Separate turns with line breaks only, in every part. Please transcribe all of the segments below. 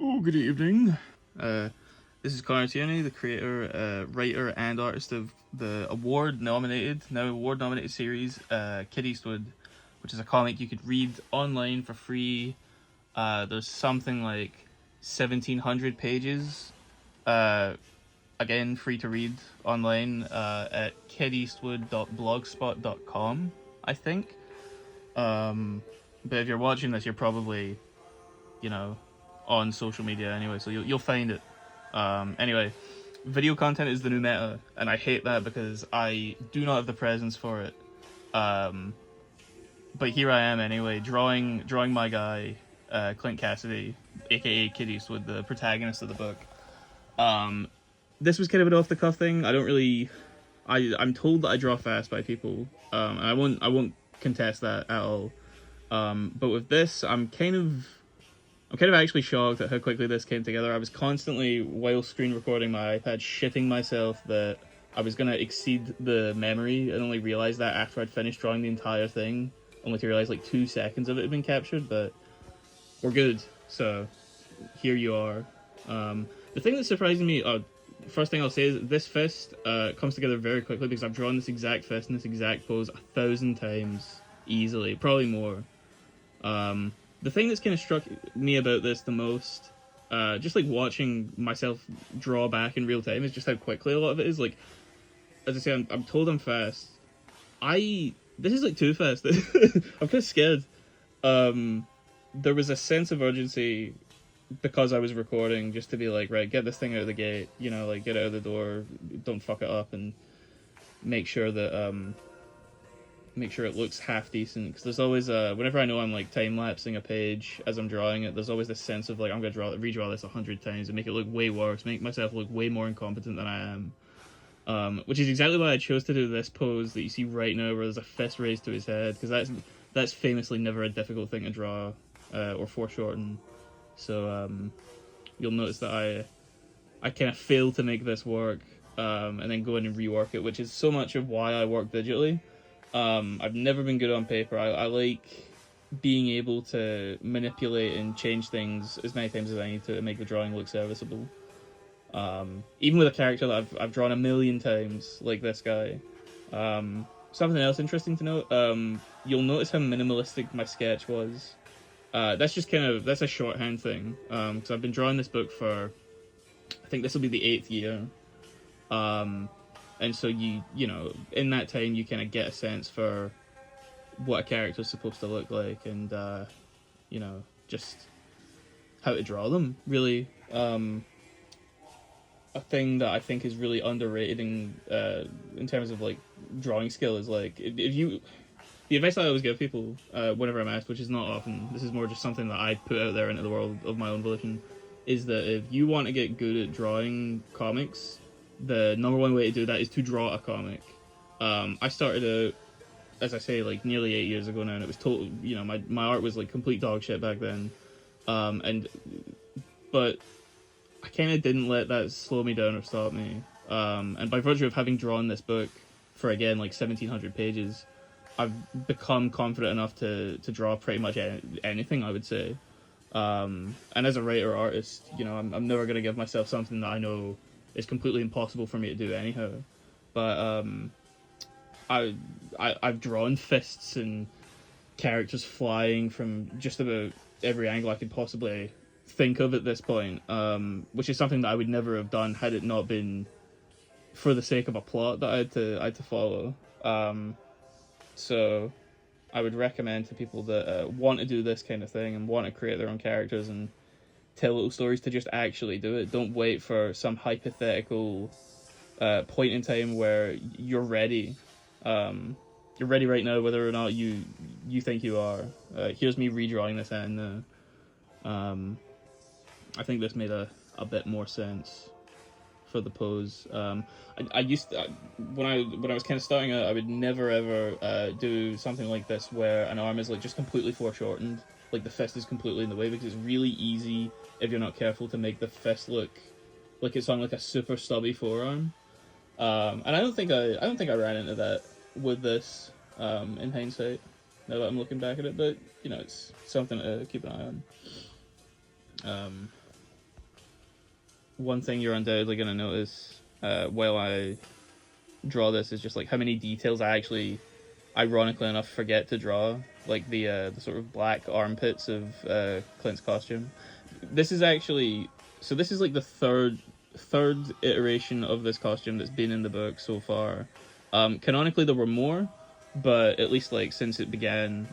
Oh, good evening. This is Connor Tierney, the creator, writer, and artist of the award-nominated series, Kid Eastwood, which is a comic you could read online for free. There's something like 1,700 pages. Uh, Again, free to read online at kideastwood.blogspot.com, I think. But if you're watching this, you're probably, you know, on social media anyway, so you'll find it. Anyway, video content is the new meta, and I hate that because I do not have the presence for it. But here I am anyway, drawing my guy, Clint Cassidy, aka Kid Eastwood, the protagonist of the book. This was kind of an off the cuff thing. I don't really, I'm told that I draw fast by people, and I won't contest that at all. But with this, I'm kind of actually shocked at how quickly this came together. I was constantly, while screen recording my iPad, shitting myself that I was going to exceed the memory, and only realised that after I'd finished drawing the entire thing, only to realise like 2 seconds of it had been captured, but we're good. So, here you are. The thing that's surprising me, first thing I'll say is this fist comes together very quickly because I've drawn this exact fist in this exact pose 1,000 times, easily, probably more. The thing that's kind of struck me about this the most, just like watching myself draw back in real time, is just how quickly a lot of it is. Like, as I say, I'm told I'm fast. This is like too fast. I'm kind of scared. There was a sense of urgency because I was recording, just to be like, right, get this thing out of the gate, you know, like get it out of the door, don't fuck it up, and make sure that make sure it looks half decent, because there's always whenever I know I'm like time lapsing a page as I'm drawing it, there's always this sense of like I'm gonna redraw this 100 times and make it look way worse, make myself look way more incompetent than I am. Which is exactly why I chose to do this pose that you see right now, where there's a fist raised to his head, because that's famously never a difficult thing to draw or foreshorten. So you'll notice that I kind of failed to make this work, and then go in and rework it, which is so much of why I work digitally. I've never been good on paper. I like being able to manipulate and change things as many times as I need to make the drawing look serviceable. Even with a character that I've drawn 1,000,000 times, like this guy. Something else interesting to note, you'll notice how minimalistic my sketch was. That's just that's a shorthand thing, because I've been drawing this book for, I think this will be the 8th year. And so you know, in that time you kind of get a sense for what a character's supposed to look like, and you know, just how to draw them, really. A thing that I think is really underrated in terms of like drawing skill is like, if you, the advice I always give people whenever I'm asked, which is not often, this is more just something that I put out there into the world of my own volition, is that if you want to get good at drawing comics, the number one way to do that is to draw a comic. I started out, as I say, like nearly 8 years ago now, and it was total, you know, my art was like complete dog shit back then. But I kind of didn't let that slow me down or stop me. And by virtue of having drawn this book for, again, like 1,700 pages, I've become confident enough to draw pretty much anything, I would say. And as a writer artist, you know, I'm never going to give myself something that I know is completely impossible for me to do anyhow. But I've drawn fists and characters flying from just about every angle I could possibly think of at this point, which is something that I would never have done had it not been for the sake of a plot that I had to follow. So I would recommend to people that want to do this kind of thing and want to create their own characters and tell little stories to just actually do it. Don't wait for some hypothetical point in time where you're ready. You're ready right now, whether or not you think you are. Here's me redrawing this end now. I think this made a bit more sense for the pose. I used to, when I was kind of starting out, I would never ever do something like this where an arm is like just completely foreshortened, like the fist is completely in the way, because it's really easy, if you're not careful, to make the fist look like it's on like a super stubby forearm. And I don't think I ran into that with this, in hindsight, now that I'm looking back at it, but you know, it's something to keep an eye on. one thing you're undoubtedly going to notice while I draw this is just like how many details I actually, ironically enough, forget to draw, like the sort of black armpits of Clint's costume. This is actually, so this is like the third iteration of this costume that's been in the book so far. Canonically, there were more, but at least like since it began,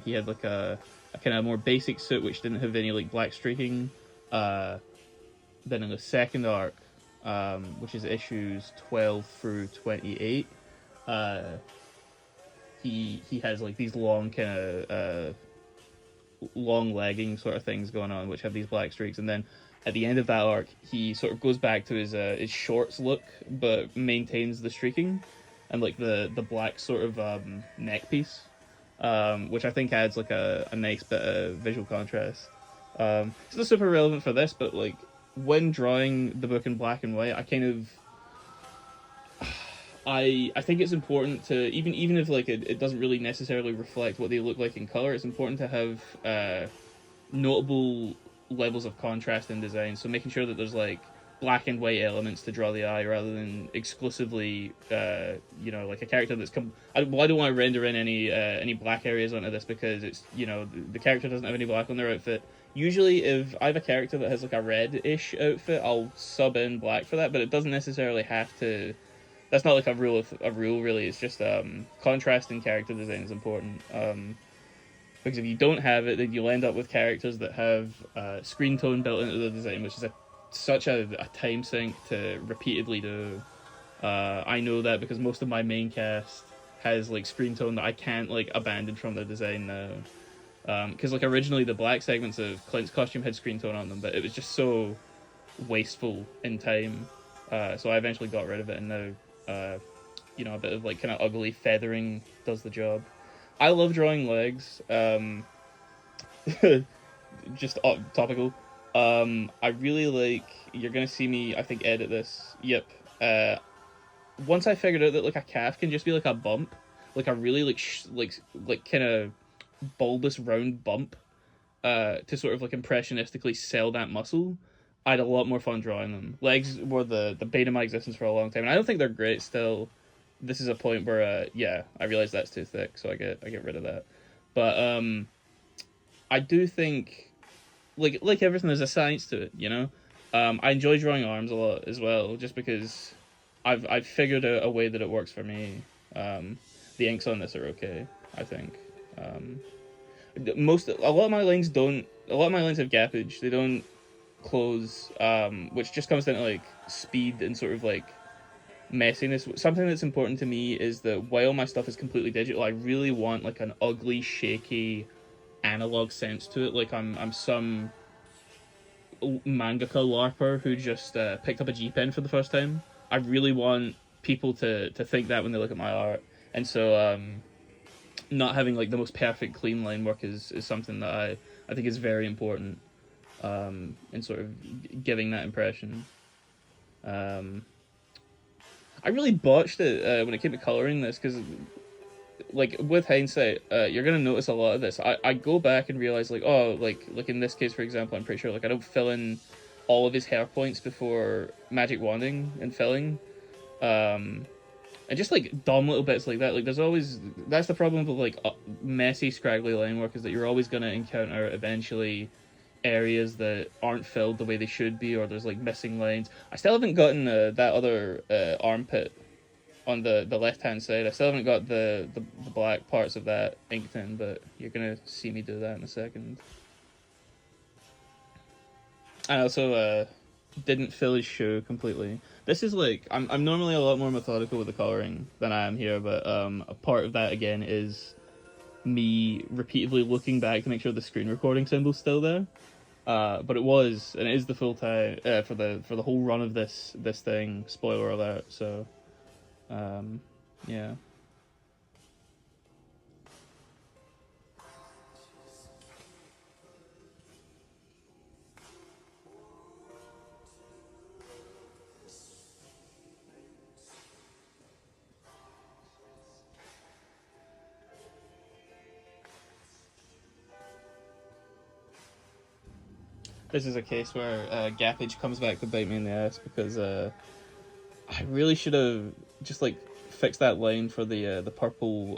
he had like a kind of more basic suit which didn't have any like black streaking. Then in the second arc, which is issues 12 through 28, uh, he has like these long kind of long legging sort of things going on, which have these black streaks, and then at the end of that arc, he sort of goes back to his shorts look, but maintains the streaking and like the black sort of neck piece, which I think adds like a nice bit of visual contrast. It's not super relevant for this, but like when drawing the book in black and white, I kind of I think it's important to even if like it doesn't really necessarily reflect what they look like in color. It's important to have notable levels of contrast in design. So making sure that there's like black and white elements to draw the eye rather than exclusively like a character that's I don't want to render in any black areas onto this because it's the character doesn't have any black on their outfit. Usually if I have a character that has like a red-ish outfit, I'll sub in black for that, but it doesn't necessarily have to. That's not like a rule really. It's just contrast in character design is important. Because if you don't have it, then you'll end up with characters that have screen tone built into the design, which is such a time sink to repeatedly do. I know that because most of my main cast has like screen tone that I can't like abandon from the design now. Because like originally the black segments of Clint's costume had screen tone on them, but it was just so wasteful in time. So I eventually got rid of it, and now a bit of like kind of ugly feathering does the job. I love drawing legs. Just topical. I really like. You're gonna see me, I think, edit this. Yep. Once I figured out that like a calf can just be like a bump, like a really like kind of bulbous round bump, to sort of like impressionistically sell that muscle. I had a lot more fun drawing them. Legs were the bane of my existence for a long time, and I don't think they're great still. This is a point where I realize that's too thick, so I get rid of that. But I do think like everything, there's a science to it, I enjoy drawing arms a lot as well, just because I've figured out a way that it works for me. The inks on this are okay, I think. A lot of my lines don't. A lot of my lines have gappage. They don't close, which just comes down to like speed and sort of like messiness. Something that's important to me is that while my stuff is completely digital, I really want like an ugly, shaky, analog sense to it. Like I'm some mangaka larper who just picked up a G pen for the first time. I really want people to think that when they look at my art, and so not having like the most perfect clean line work is something that I think is very important in sort of giving that impression. I really botched it when it came to coloring this because, like, with hindsight, you're gonna notice a lot of this. I go back and realize like, oh, like in this case, for example, I'm pretty sure like I don't fill in all of his hair points before magic wanding and filling. And just like dumb little bits like that. Like there's always, that's the problem with like messy, scraggly line work, is that you're always gonna encounter eventually areas that aren't filled the way they should be, or there's like missing lines. I still haven't gotten that other armpit on the left hand side. I still haven't got the black parts of that inked in, but you're gonna see me do that in a second. I also didn't fill his shoe completely. This is like I'm normally a lot more methodical with the coloring than I am here, but a part of that again is me repeatedly looking back to make sure the screen recording symbol's still there. But it was, and it is the full time for the whole run of this thing. Spoiler alert. So, yeah. this is a case where gappage comes back to bite me in the ass because I really should have just like fixed that line for the purple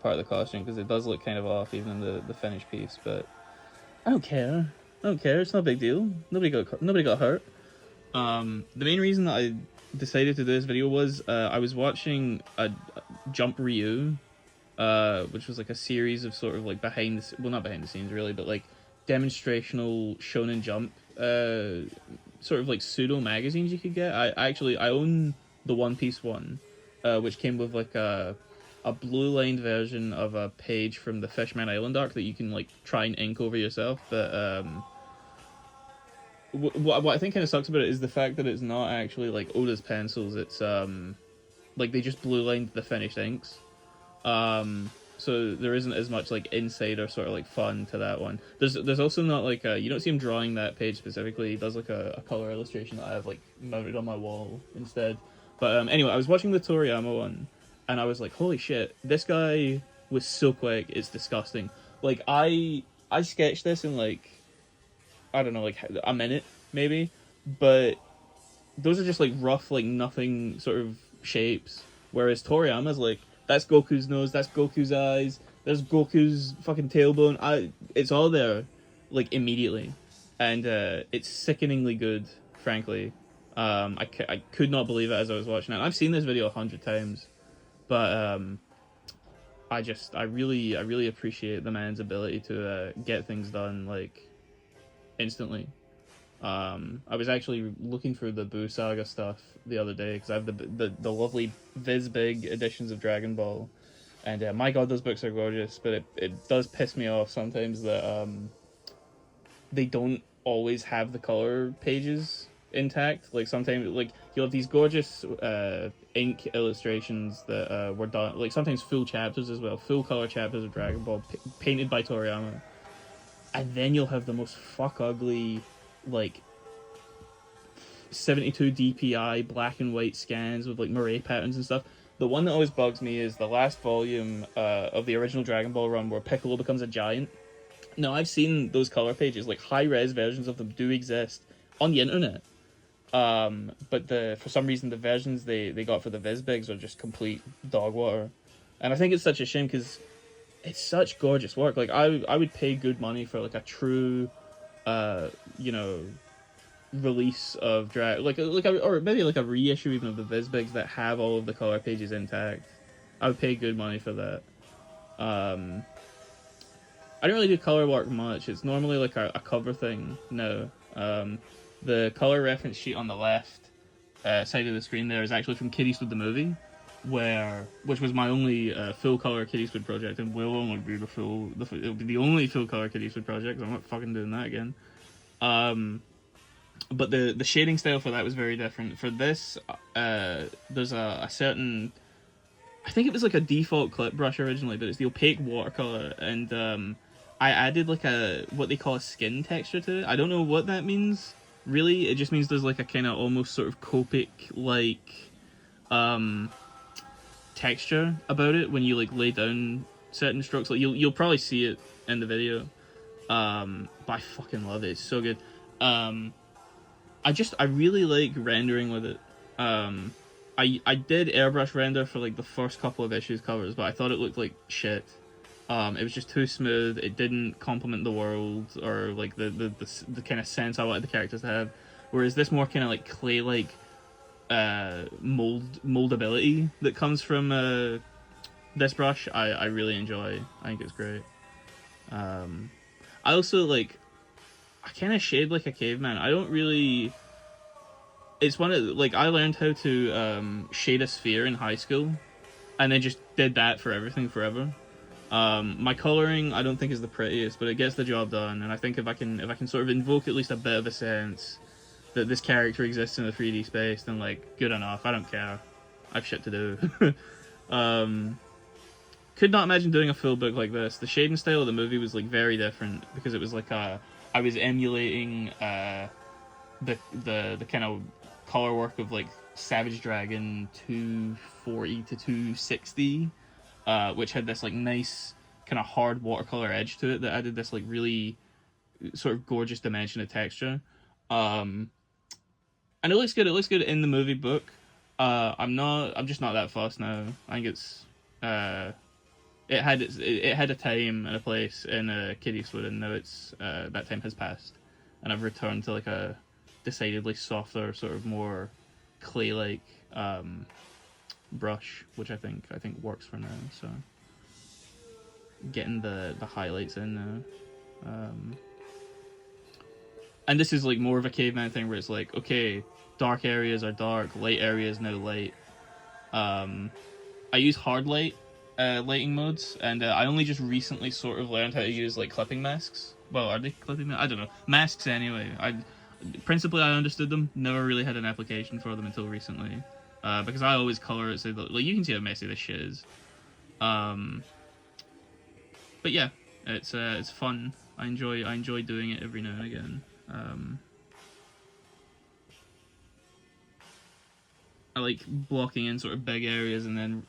part of the costume, because it does look kind of off even in the finished piece. But I don't care. I don't care. It's not a big deal. Nobody got hurt. The main reason that I decided to do this video was I was watching a Jump Ryu, which was like a series of sort of like not behind the scenes really, but like demonstrational Shonen Jump sort of like pseudo magazines you could get. I own the One Piece one, which came with like a blue lined version of a page from the Fishman Island arc that you can like try and ink over yourself. But what I think kind of sucks about it is the fact that it's not actually like Oda's pencils. It's like they just blue lined the finished inks. So there isn't as much like insider sort of like fun to that one. There's also not like you don't see him drawing that page specifically. He does like a color illustration that I have like mounted on my wall instead. But anyway, I was watching the Toriyama one, and I was like, holy shit, this guy was so quick, it's disgusting. Like I sketched this in like, I don't know, like a minute maybe, but those are just like rough, like nothing sort of shapes. Whereas Toriyama's like, that's Goku's nose, that's Goku's eyes, there's Goku's fucking tailbone. It's all there, like immediately, and it's sickeningly good, frankly. I could not believe it as I was watching it. I've seen this video 100 times, but I really appreciate the man's ability to get things done like instantly. I was actually looking for the Buu Saga stuff the other day because I have the lovely Viz Big editions of Dragon Ball, and my god, those books are gorgeous. But it does piss me off sometimes that they don't always have the color pages intact. Like sometimes, like you'll have these gorgeous ink illustrations that were done, like sometimes full chapters as well, full color chapters of Dragon Ball painted by Toriyama, and then you'll have the most fuck ugly like 72 DPI black and white scans with like moire patterns and stuff. The one that always bugs me is the last volume of the original Dragon Ball run where Piccolo becomes a giant. Now, I've seen those color pages, like high-res versions of them do exist on the internet. But for some reason the versions they got for the Vizbigs are just complete dog water. And I think it's such a shame because it's such gorgeous work. Like I would pay good money for like a true release of or maybe like a reissue even of the Vizbigs that have all of the color pages intact. I would pay good money for that. I don't really do color work much. It's normally like a cover thing now. The color reference sheet on the left side of the screen there is actually from Kid Eastwood the movie, which was my only full color Kid Eastwood project, and will only be it'll be the only full color Kid Eastwood project. I'm not fucking doing that again. But the shading style for that was very different. For this, there's a certain, I think it was like a default clip brush originally, but it's the opaque watercolor, and I added like what they call a skin texture to it. I don't know what that means really. It just means there's like a kind of almost sort of Copic like texture about it when you like lay down certain strokes. Like you'll probably see it in the video. But I fucking love it. It's so good. I really like rendering with it. I did airbrush render for like the first couple of issues covers, but I thought it looked like shit. It was just too smooth. It didn't complement the world or like the kind of sense I wanted the characters to have. Whereas this more kind of like clay like moldability that comes from this brush, I really enjoy. I think it's great. I also like, I kind of shade like a caveman. I don't really. It's one of like I learned how to shade a sphere in high school, and then just did that for everything forever. My coloring I don't think is the prettiest, but it gets the job done. And I think if I can sort of invoke at least a bit of a sense that this character exists in a 3D space, then like good enough. I don't care. I've shit to do. Could not imagine doing a full book like this. The shading style of the movie was like very different because it was like I was emulating the kind of color work of like Savage Dragon 240 to 260, which had this like nice kind of hard watercolor edge to it that added this like really sort of gorgeous dimension of texture. Um, and it looks good. It looks good in the movie book. I'm just not that fussed now. I think it's it had a time and a place in Kid Eastwood, and now it's that time has passed, and I've returned to like a decidedly softer, sort of more clay-like brush, which I think works for now. So getting the highlights in now. And this is like more of a caveman thing where it's like, okay, dark areas are dark, light areas now light. I use hard light lighting modes, and I only just recently sort of learned how to use like clipping masks. Well, are they clipping masks? I don't know. Masks anyway. Principally I understood them, never really had an application for them until recently. Because I always color it so that, like, you can see how messy this shit is. But yeah, it's fun. I enjoy doing it every now and again. I like blocking in sort of big areas, and then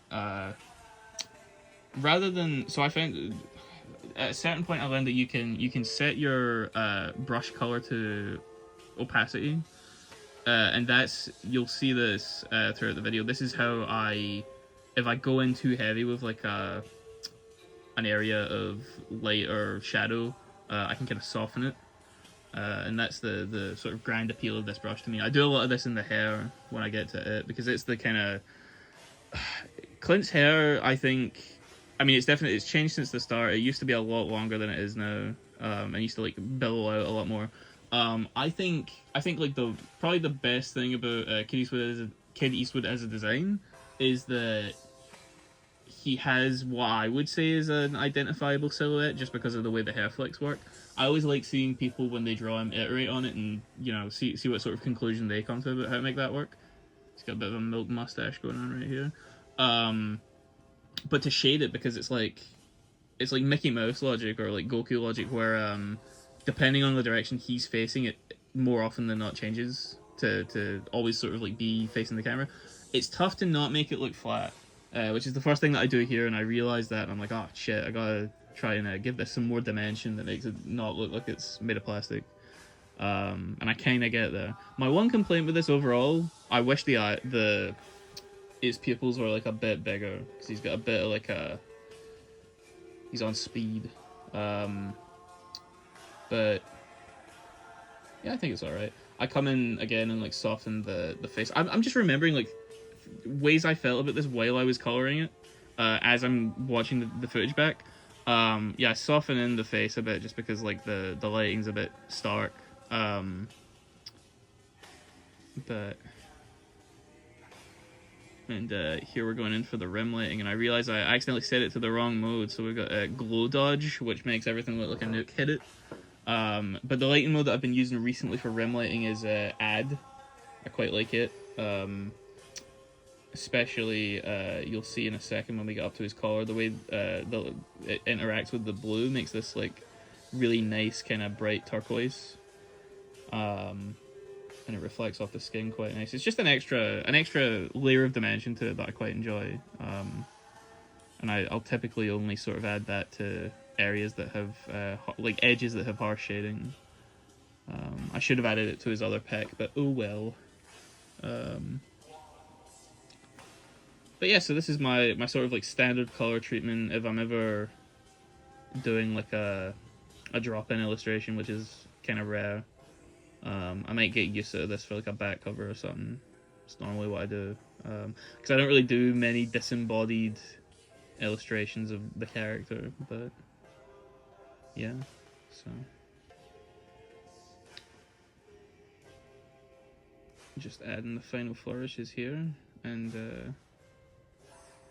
rather than, so I found at a certain point I learned that you can set your brush color to opacity, and that's, you'll see this throughout the video. This is how if I go in too heavy with like an area of light or shadow, I can kind of soften it. And that's the sort of grand appeal of this brush to me. I do a lot of this in the hair when I get to it, because it's the kind of Clint's hair, I think. I mean, it's changed since the start. It used to be a lot longer than it is now, and used to like billow out a lot more. I think like probably the best thing about Kid Eastwood as a design is that he has what I would say is an identifiable silhouette, just because of the way the hair flicks work. I always like seeing people, when they draw him, iterate on it and, you know, see what sort of conclusion they come to about how to make that work. He's got a bit of a milk mustache going on right here. But to shade it, because it's like Mickey Mouse logic or like Goku logic, where depending on the direction he's facing, it more often than not changes to always sort of like be facing the camera. It's tough to not make it look flat, which is the first thing that I do here, and I realize that, and I'm like, oh shit, I gotta try and give this some more dimension that makes it not look like it's made of plastic. And I kind of get there. My one complaint with this overall, I wish his pupils were like a bit bigger, because he's got a bit of like he's on speed. But yeah, I think it's alright. I come in again and like soften the face. I'm just remembering like ways I felt about this while I was coloring it, as I'm watching the footage back. Yeah, soften in the face a bit, just because like the lighting's a bit stark. But here we're going in for the rim lighting, and I realize I accidentally set it to the wrong mode, so we've got glow dodge, which makes everything look like a nuke hit it. But the lighting mode that I've been using recently for rim lighting is add. I quite like it. Especially, you'll see in a second when we get up to his collar, the way it interacts with the blue makes this like really nice kind of bright turquoise, and it reflects off the skin quite nice. It's just an extra layer of dimension to it that I quite enjoy, and I'll typically only sort of add that to areas that have like edges that have harsh shading. I should have added it to his other pec, but oh well. But yeah, so this is my sort of like standard color treatment if I'm ever doing like a drop-in illustration, which is kind of rare. I might get used to this for like a back cover or something. It's normally what I do, because I don't really do many disembodied illustrations of the character, but yeah, so just adding the final flourishes here, and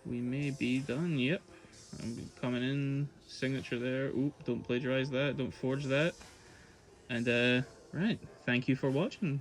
we may be done. Yep, I'm coming in, signature there. Oop, don't plagiarize that, don't forge that. And right, thank you for watching.